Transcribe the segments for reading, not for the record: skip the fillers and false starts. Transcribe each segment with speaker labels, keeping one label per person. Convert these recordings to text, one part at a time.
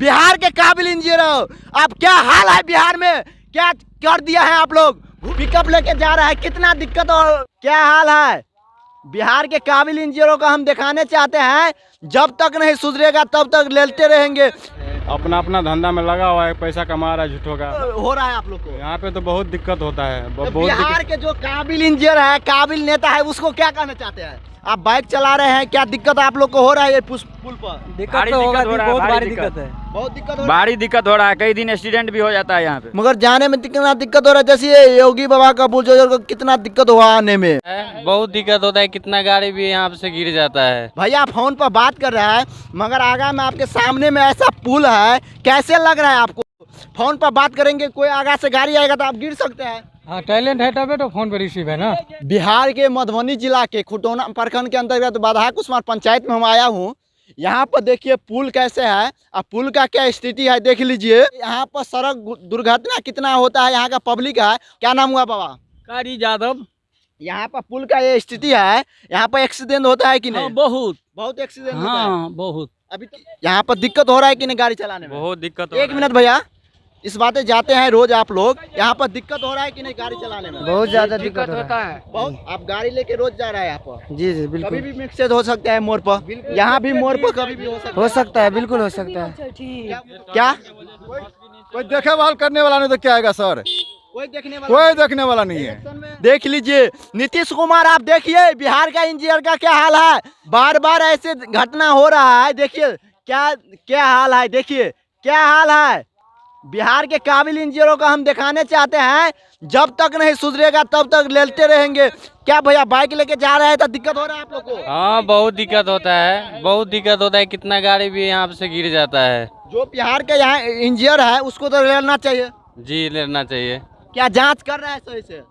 Speaker 1: बिहार के काबिल इंजीनियर हो। अब क्या हाल है बिहार में, क्या कर दिया है आप लोग। पिकअप लेके जा रहा है, कितना दिक्कत और क्या हाल है। बिहार के काबिल इंजीनियरों का हम दिखाने चाहते हैं, जब तक नहीं सुधरेगा तब तक लेते रहेंगे।
Speaker 2: अपना अपना धंधा में लगा हुआ है, पैसा कमा रहा है झूठों का।
Speaker 1: हो रहा है आप लोग को
Speaker 2: यहाँ पे तो बहुत दिक्कत होता है।
Speaker 1: तो बिहार के जो काबिल इंजीनियर है, काबिल नेता है, उसको क्या कहना चाहते हैं। आप बाइक चला रहे हैं, क्या दिक्कत आप लोग को हो रहा है ये पुल पर।
Speaker 3: दिक्कत तो होगा, बहुत भारी दिक्कत है,
Speaker 1: बहुत दिक्कत हो
Speaker 3: भारी दिक्कत हो रहा है। कई दिन एक्सीडेंट भी हो जाता है यहाँ पे।
Speaker 1: मगर जाने में कितना दिक्कत हो रहा है। जैसे ये योगी बाबा का बुलडोजर को कितना दिक्कत हुआ आने में,
Speaker 4: बहुत दिक्कत होता है। कितना गाड़ी भी यहाँ से गिर जाता है।
Speaker 1: भैया फोन पर बात कर रहा है, मगर आगा में आपके सामने में ऐसा पुल है, कैसे लग रहा है आपको। फोन पर बात करेंगे, कोई आगा से गाड़ी आएगा तो आप गिर सकते हैं।
Speaker 5: हाँ, टैलेंट है तबे तो फोन पर रिसीव है ना।
Speaker 1: बिहार के मधुबनी जिला के खुटौना प्रखंड के अंतर्गत बाधा कुसमार पंचायत में हम आया हूँ। यहाँ पर देखिए पुल कैसे है, अब पुल का क्या स्थिति है देख लीजिए। यहाँ पर सड़क दुर्घटना कितना होता है, यहाँ का पब्लिक है। क्या नाम हुआ बाबा।
Speaker 4: कारी यादव।
Speaker 1: यहाँ पर पुल का ये स्थिति है, यहाँ पर एक्सीडेंट होता है कि नहीं। बहुत एक्सीडेंट होता है।
Speaker 4: बहुत।
Speaker 1: अभी यहाँ पर दिक्कत हो रहा है कि नहीं गाड़ी चलाने में।
Speaker 2: बहुत दिक्कत।
Speaker 1: एक मिनट भैया, इस बातें जाते हैं रोज आप लोग, यहाँ पर दिक्कत हो रहा है कि नहीं गाड़ी चलाने में।
Speaker 5: बहुत ज्यादा दिक्कत होता है।
Speaker 1: बहुत। आप गाड़ी लेके रोज जा रहा है यहाँ पर।
Speaker 5: जी जी
Speaker 1: कभी
Speaker 5: बिल्कुल
Speaker 1: भी मिक्सेज हो सकता है मोड़ पर, यहाँ भी मोड़ पर कभी भी हो सकता
Speaker 5: है, बिल्कुल हो सकता है।
Speaker 1: है। क्या
Speaker 2: कोई देखे भाल करने वाला नहीं तो क्या आएगा सर।
Speaker 1: कोई देखने
Speaker 2: वाला नहीं है।
Speaker 1: देख लीजिए नीतीश कुमार, आप देखिए बिहार का इंजीनियर का क्या हाल है। बार बार ऐसे घटना हो रहा है, देखिए क्या क्या हाल है, देखिए क्या हाल है। बिहार के काबिल इंजीनियरों का हम दिखाने चाहते हैं, जब तक नहीं सुधरेगा तब तक लेते रहेंगे। क्या भैया बाइक लेके जा रहे हैं तो दिक्कत हो रहा है आप लोग को।
Speaker 4: हाँ, बहुत दिक्कत होता है। बहुत दिक्कत होता है। कितना गाड़ी भी यहाँ से गिर जाता है।
Speaker 1: जो बिहार के यहाँ इंजीनियर है उसको तो लेना चाहिए।
Speaker 4: जी, लेना चाहिए।
Speaker 1: क्या जांच कर रहा है सही से।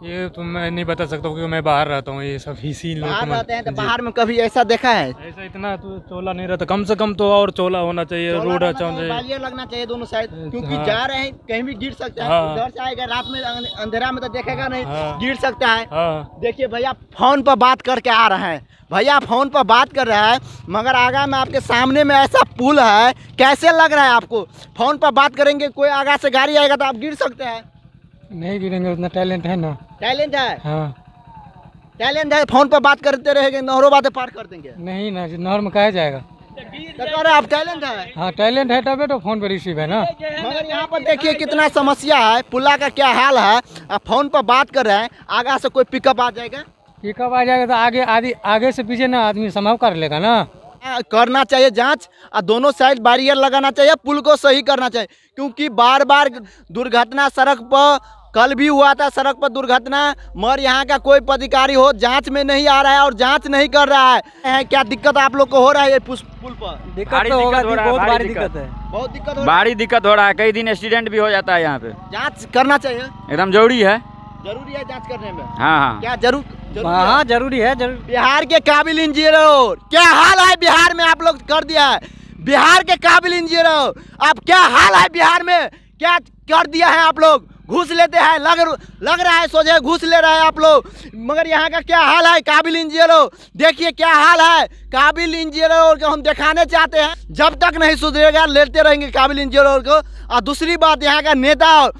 Speaker 5: ये तो मैं नहीं बता सकता क्योंकि मैं बाहर रहता हूँ। ये सब इसी
Speaker 1: बाहर रहते हैं तो बाहर में कभी ऐसा देखा है।
Speaker 5: ऐसा इतना तो चौला नहीं रहता, कम से कम तो और चौला होना चाहिए, रोड अच्छा होना चाहिए,
Speaker 1: बैरियर लगना चाहिए दोनों साइड, क्योंकि
Speaker 5: हाँ।
Speaker 1: जा रहे हैं कहीं भी गिर सकता है।
Speaker 5: हाँ।
Speaker 1: उधर से आएगा रात में अंधेरा में तो देखेगा नहीं।
Speaker 5: हाँ।
Speaker 1: गिर सकता है।
Speaker 5: हाँ।
Speaker 1: देखिए भैया फोन पर बात करके आ रहे हैं, भैया फोन पर बात कर रहा है, मगर आगा में आपके सामने में ऐसा पुल है, कैसे लग रहा है आपको। फोन पर बात करेंगे, कोई आगा से गाड़ी आएगा तो आप गिर सकते हैं।
Speaker 5: नहीं गिरेंगे, उतना टैलेंट है ना।
Speaker 1: टैलेंट है।
Speaker 5: हाँ,
Speaker 1: टैलेंट है। फोन पर बात करते रहेंगे, नहरों बातें पार कर देंगे।
Speaker 5: नहीं ना, नहर में कहा जाएगा।
Speaker 1: तो कह रहे आप टैलेंट है।
Speaker 5: हाँ, टैलेंट है तबे तो फोन पर रिसीव है ना।
Speaker 1: मगर यहाँ पर देखिए कितना समस्या है, पुला का क्या हाल है। आप फोन पर बात कर रहे हैं, आगा से कोई पिकअप आ जाएगा।
Speaker 5: पिकअप आ जाएगा तो आगे से पीछे ना आदमी संभव कर लेगा ना।
Speaker 1: करना चाहिए जांच, और दोनों साइड बैरियर लगाना चाहिए, पुल को सही करना चाहिए, क्योंकि बार बार दुर्घटना सड़क पर, कल भी हुआ था सड़क पर दुर्घटना, मगर यहाँ का कोई अधिकारी हो जांच में नहीं आ रहा है और जांच नहीं कर रहा है। क्या दिक्कत आप लोग को हो रहा है ये पुल पर।
Speaker 3: दिक्कत तो होगा, बहुत भारी दिक्कत है,
Speaker 1: बहुत दिक्कत हो
Speaker 3: भारी दिक्कत हो रहा है। कई दिन एक्सीडेंट भी हो जाता है यहाँ पे।
Speaker 1: जांच करना चाहिए,
Speaker 3: एकदम जरूरी है।
Speaker 1: जरूरी है जांच करने में।
Speaker 3: हाँ हाँ,
Speaker 1: क्या जरूर
Speaker 5: हाँ जरूरी है, जरूर।
Speaker 1: बिहार के काबिल इंजीनियर, क्या हाल है बिहार में आप लोग कर दिया है। बिहार के काबिल इंजीनियर, अब क्या हाल है बिहार में, क्या कर दिया है आप लोग। घूस लेते हैं, लग रहा है सोचे घूस ले रहा है आप लोग, मगर यहाँ का क्या हाल है काबिल इंजीनियर। देखिए क्या हाल है काबिल इंजीनियर को हम दिखाने चाहते हैं, जब तक नहीं सुधरेगा लेते रहेंगे काबिल इंजीनियर को। और दूसरी बात, यहाँ का नेता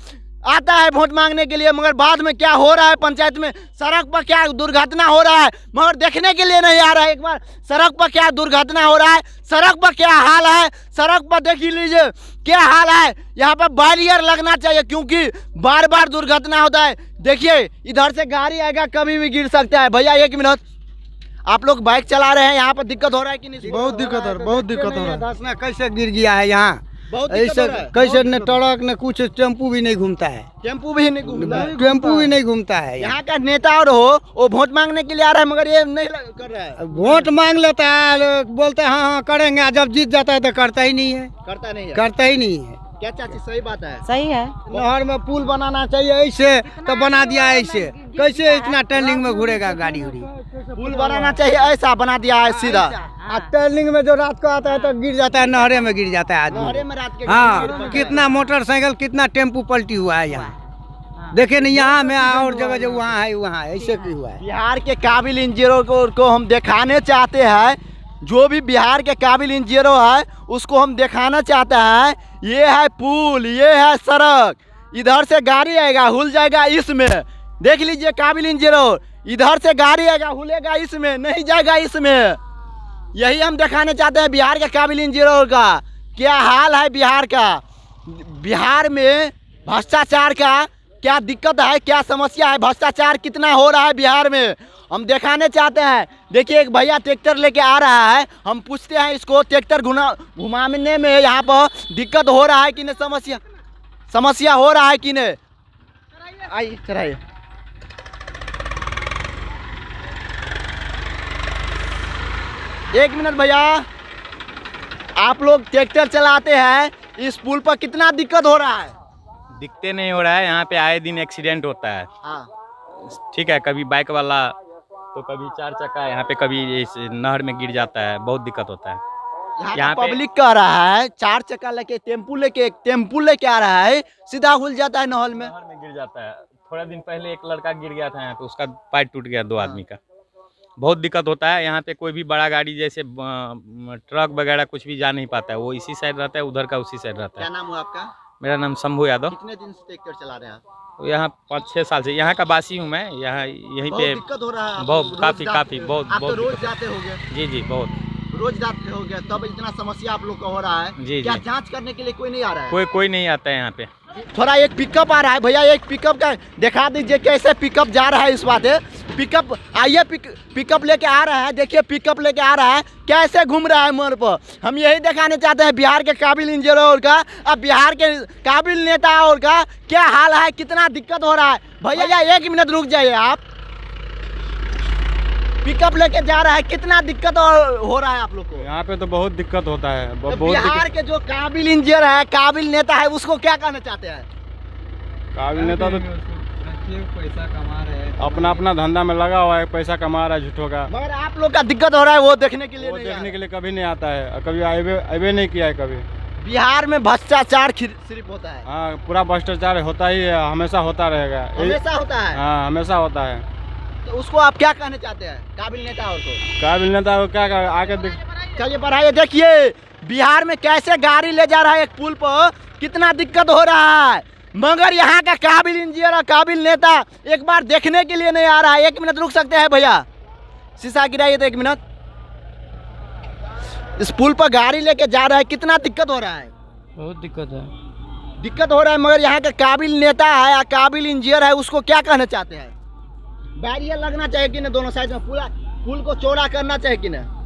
Speaker 1: आता है वोट मांगने के लिए, मगर बाद में क्या हो रहा है पंचायत में, सड़क पर क्या दुर्घटना हो रहा है, मगर देखने के लिए नहीं आ रहा है। एक बार सड़क पर क्या दुर्घटना हो रहा है, सड़क पर क्या हाल है, सड़क पर देख लीजिए क्या हाल है। यहाँ पर बैरियर लगना चाहिए, क्योंकि बार बार दुर्घटना होता है। देखिए इधर से गाड़ी आएगा, कभी भी गिर सकता है। भैया एक मिनट, आप लोग बाइक चला रहे हैं, यहाँ पर दिक्कत हो रहा है कि नहीं।
Speaker 5: बहुत दिक्कत हो रहा है।
Speaker 6: कैसे गिर गया है यहाँ,
Speaker 1: बहुत दिक्कत हो रहा है।
Speaker 6: कैसे न ट्रक न कुछ, टेम्पू भी नहीं घूमता है,
Speaker 1: टेम्पू भी नहीं घूमता है।
Speaker 6: टेम्पू भी नहीं घूमता है।
Speaker 1: यहाँ का नेता और हो वो वोट मांगने के लिए आ रहा है, मगर ये नहीं कर रहा है।
Speaker 6: वोट मांग लेता है, बोलते हैं हाँ हाँ करेंगे, जब जीत जाता है तो करता ही नहीं है,
Speaker 1: करता नहीं है।
Speaker 6: करता ही नहीं है।
Speaker 1: क्या चाची सही बात है।
Speaker 7: सही है।
Speaker 6: नहर में पुल बनाना चाहिए, ऐसे तो बना दिया है, ऐसे कैसे इतना टर्निंग में घूरेगा गाड़ी उड़ी।
Speaker 1: पुल बनाना चाहिए, ऐसा बना दिया है सीधा।
Speaker 6: टर्निंग में जो रात को आता है तो गिर जाता है, नहरे में गिर जाता है
Speaker 1: नहरे
Speaker 6: आदमी।
Speaker 1: में रात के
Speaker 6: हाँ, कितना मोटरसाइकिल कितना टेम्पू पलटी हुआ है यहाँ, देखे नहीं यहाँ में और जगह जो वहाँ है वहाँ ऐसे की हुआ है।
Speaker 1: बिहार के काबिल इंजीनियरों को हम दिखाने चाहते हैं, जो भी बिहार के काबिल इंजीनियर है उसको हम दिखाना चाहते हैं। ये है पुल, ये है सड़क, इधर से गाड़ी आएगा हुल जाएगा इसमें। देख लीजिए काबिल इंजीनियर, इधर से गाड़ी आएगा हुलेगा इसमें, नहीं जाएगा इसमें। यही हम दिखाने चाहते हैं बिहार के काबिल इंजीनियर का क्या हाल है बिहार का। बिहार में भ्रष्टाचार का क्या दिक्कत है, क्या समस्या है, भ्रष्टाचार कितना हो रहा है बिहार में, हम दिखाने चाहते हैं। देखिए एक भैया ट्रैक्टर लेके आ रहा है, हम पूछते हैं इसको ट्रैक्टर घुमाने में यहाँ पर दिक्कत हो रहा है कि नहीं, समस्या हो रहा है कि नहीं। आइए चढ़ाइए। एक मिनट भैया, आप लोग ट्रैक्टर चलाते हैं, इस पुल पर कितना दिक्कत हो रहा है?
Speaker 7: दिखते नहीं हो रहा है, यहाँ पे आए दिन एक्सीडेंट होता है।
Speaker 1: हाँ
Speaker 7: ठीक है, कभी बाइक वाला तो कभी 4 चक्का यहाँ पे कभी इस नहर में गिर जाता है, बहुत दिक्कत होता है।
Speaker 1: यहाँ
Speaker 7: यहाँ पे-
Speaker 1: पब्लिक कह रहा है 4 चक्का लेके टेम्पू लेके आ रहा है, सीधा घुल जाता है नहर में।
Speaker 7: नहर में गिर जाता है। थोड़ा दिन पहले एक लड़का गिर गया था यहाँ पे, उसका पैर टूट गया 2 आदमी का। बहुत दिक्कत होता है यहाँ पे। कोई भी बड़ा गाड़ी जैसे ट्रक वगैरह कुछ भी जा नहीं पाता है, वो इसी साइड रहता है, उधर का उसी साइड रहता
Speaker 1: क्या
Speaker 7: है।
Speaker 1: नाम हुआ आपका?
Speaker 7: मेरा नाम शंभू यादव।
Speaker 1: कितने दिन से ट्रैक्टर चला रहे हैं आप?
Speaker 7: तो यहाँ 5-6 साल से यहाँ का वासी हूँ मैं। यहाँ यहीं
Speaker 1: बहुत
Speaker 7: पे
Speaker 1: दिक्कत हो रहा है।
Speaker 7: बहुत
Speaker 1: आप
Speaker 7: काफी
Speaker 1: रोज
Speaker 7: काफी
Speaker 1: जाते-
Speaker 7: बहुत
Speaker 1: आप तो
Speaker 7: बहुत
Speaker 1: रोज
Speaker 7: दिक्कत।
Speaker 1: जाते होंगे,
Speaker 7: जी जी बहुत।
Speaker 1: रोज जाते होंगे, तब इतना समस्या आप लोग का हो रहा है।
Speaker 7: जी,
Speaker 1: क्या
Speaker 7: जी।
Speaker 1: जांच करने के लिए कोई नहीं आ रहा है?
Speaker 7: कोई नहीं आता है यहाँ पे।
Speaker 1: थोड़ा एक पिकअप आ रहा है भैया, एक पिकअप का दिखा दीजिए कैसे पिकअप जा रहा है इस बात है। पिकअप आइए, पिकअप लेके आ रहा है, देखिए पिकअप लेके आ रहा है कैसे घूम रहा है मोड़ पर। हम यही दिखाने चाहते हैं बिहार के काबिल इंजीनियर का, अब बिहार के काबिल नेता और का क्या हाल है, कितना दिक्कत हो रहा है। भैया 1 मिनट रुक जाइए आप। पिकअप लेके जा रहा है, कितना दिक्कत हो रहा है आप लोग को?
Speaker 2: यहाँ पे तो बहुत दिक्कत होता है,
Speaker 1: तो
Speaker 2: बहुत
Speaker 1: बिहार
Speaker 2: दिक्कत।
Speaker 1: के जो काबिल इंजीनियर है, काबिल नेता है, उसको क्या कहना चाहते हैं?
Speaker 2: काबिल नेता तो अपना अपना धंधा में लगा हुआ है, पैसा कमा रहा है झूठों का।
Speaker 1: मगर आप लोग का दिक्कत हो रहा है वो देखने के लिए
Speaker 2: वो
Speaker 1: नहीं
Speaker 2: देखने
Speaker 1: आए।
Speaker 2: के लिए कभी नहीं आता है, और कभी आए नहीं किया है कभी।
Speaker 1: बिहार में भ्रष्टाचार सिर्फ होता है,
Speaker 2: हाँ, पूरा भ्रष्टाचार होता ही है, हमेशा होता रहेगा।
Speaker 1: हमेशा होता है।
Speaker 2: हाँ, हमेशा होता है।
Speaker 1: तो उसको आप क्या कहना चाहते हैं काबिल नेता और को?
Speaker 2: काबिल नेता को क्या आके
Speaker 1: चलिए बढ़ाइए। देखिए बिहार में कैसे गाड़ी ले जा रहा है एक पुल पर, कितना दिक्कत हो रहा है, मगर यहाँ का काबिल इंजीनियर और काबिल नेता एक बार देखने के लिए नहीं आ रहा है। 1 मिनट रुक सकते हैं भैया, शीशा गिराइए तो 1 मिनट। इस पुल पर गाड़ी लेके जा रहा है, कितना दिक्कत हो रहा है?
Speaker 4: बहुत दिक्कत है।
Speaker 1: दिक्कत हो रहा है, मगर यहाँ का काबिल नेता है या काबिल इंजीनियर है, उसको क्या कहना चाहते हैं? बैरियर लगना चाहिए कि नहीं दोनों साइड में, पूरा पुल को चौड़ा करना चाहिए कि नहीं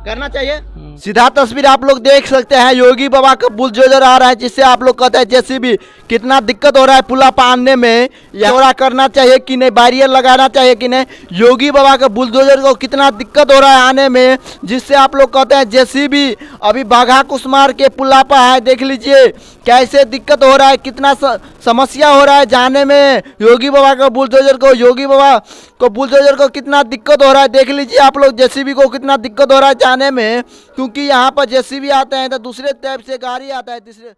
Speaker 1: करना चाहिए? सीधा तस्वीर आप लोग देख सकते हैं, योगी बाबा का बुलडोजर आ रहा है, जिससे आप लोग कहते हैं जेसीबी। कितना दिक्कत हो रहा है पुला पाने में, चौड़ा करना चाहिए कि नहीं, बैरियर लगाना चाहिए कि नहीं। योगी बाबा का बुलडोजर को कितना दिक्कत हो रहा है आने में, जिससे आप लोग कहते हैं जेसीबी। अभी बाघा कुसमार के पुला पर है, देख लीजिए कैसे दिक्कत हो रहा है, कितना समस्या हो रहा है जाने में। योगी बाबा का बुलडोजर को बुलडोजर को कितना दिक्कत हो रहा है, देख लीजिए आप लोग जेसीबी को कितना दिक्कत हो रहा है जाने में, क्योंकि यहाँ पर जेसीबी आते हैं तो दूसरे टाइप से गाड़ी आता है, तीसरे